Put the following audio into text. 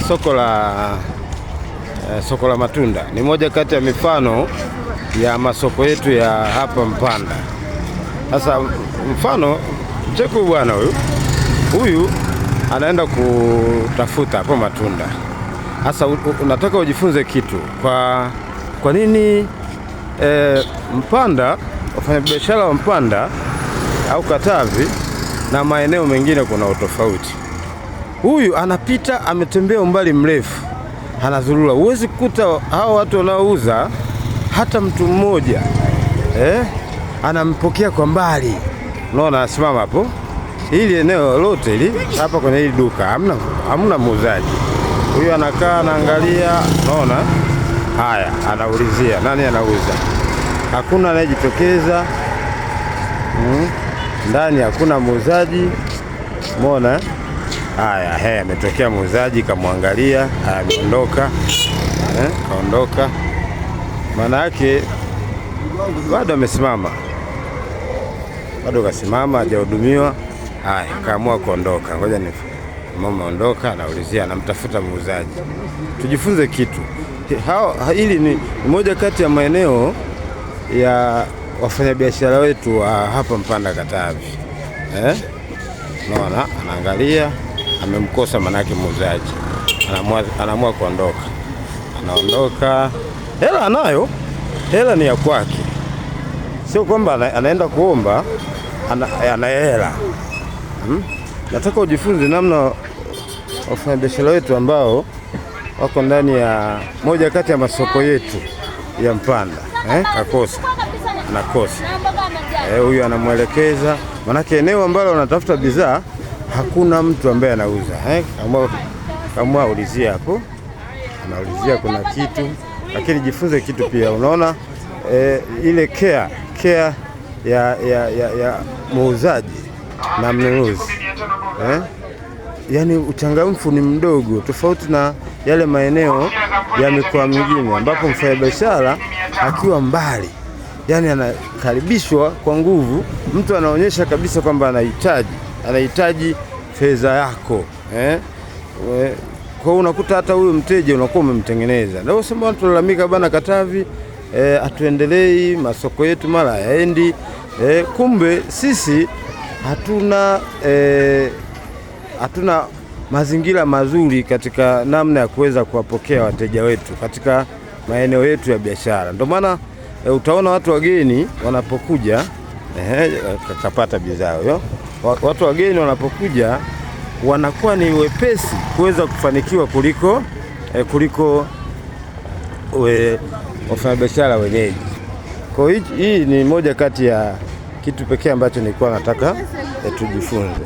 Soko la matunda ni moja kati ya mifano ya masoko yetu ya hapa Mpanda. Sasa mfano mcheku bwana huyu anaenda kutafuta hapo matunda. Sasa unataka ujifunze kitu kwa nini Mpanda, wafanyabiashara wa Mpanda au Katavi na maeneo mengine kuna utofauti. Huyu anapita, ametembea umbali mrefu, anazurura. Huwezi kukuta hao watu wanaouza hata mtu mmoja anampokea kwa mbali. Unaona, anasimama hapo. Hili eneo lote hili hapa kwenye hili duka hamna muuzaji. Huyu anakaa anaangalia, unaona? Haya, anaulizia nani anauza. Hakuna anayejitokeza. Ndani hakuna muuzaji. Umeona? Haya, ametokea muuzaji kamwangalia, ameondoka. Kaondoka. Maana yake bado amesimama. Bado kasimama, hajahudumiwa. Haya, kaamua kuondoka. Ngoja mama ondoka, anaulizia, anamtafuta muuzaji. Tujifunze kitu. Hili ni moja kati ya maeneo ya wafanyabiashara wetu hapa Mpanda Katavi. Unaona, anaangalia, amemkosa manake muuzaji. Anaamua kuondoka. Anaondoka. Hela anayo. Hela ni ya kwake. Sio kwamba anaenda kuomba, ana hela. Nataka ujifunze namna wafanyabiashara wetu ambao wako ndani ya moja kati ya masoko yetu ya Mpanda. Kakosa. Anakosa. Huyu anamwelekeza. Manake eneo ambalo anatafuta bidhaa hakuna mtu ambaye anauza. Kama ulizia hapo, anaulizia kuna kitu, lakini jifunze kitu pia. Unaona ile care ya muuzaji na mnunuzi. Yaani uchangamfu ni mdogo, tofauti na yale maeneo ya mikoa mingine ambapo mfanyabiashara akiwa mbali, yani anakaribishwa kwa nguvu. Mtu anaonyesha kabisa kwamba anahitaji fedha yako. Kwa unakuta hata huyo mteja unakuwa umemtengeneza. Ndio sema watu walalamika bana Katavi atuendelei, masoko yetu mara yaendi. Kumbe sisi hatuna mazingira mazuri katika namna ya kuweza kuwapokea wateja wetu katika maeneo yetu ya biashara. Ndio maana utaona watu wageni wanapokuja kapata bidhaa hiyo. Watu wageni wanapokuja wanakuwa ni wepesi kuweza kufanikiwa kuliko wafanyabiashara wenyeji. Kwa hiyo hii ni moja kati ya kitu pekee ambacho nilikuwa nataka tujifunze.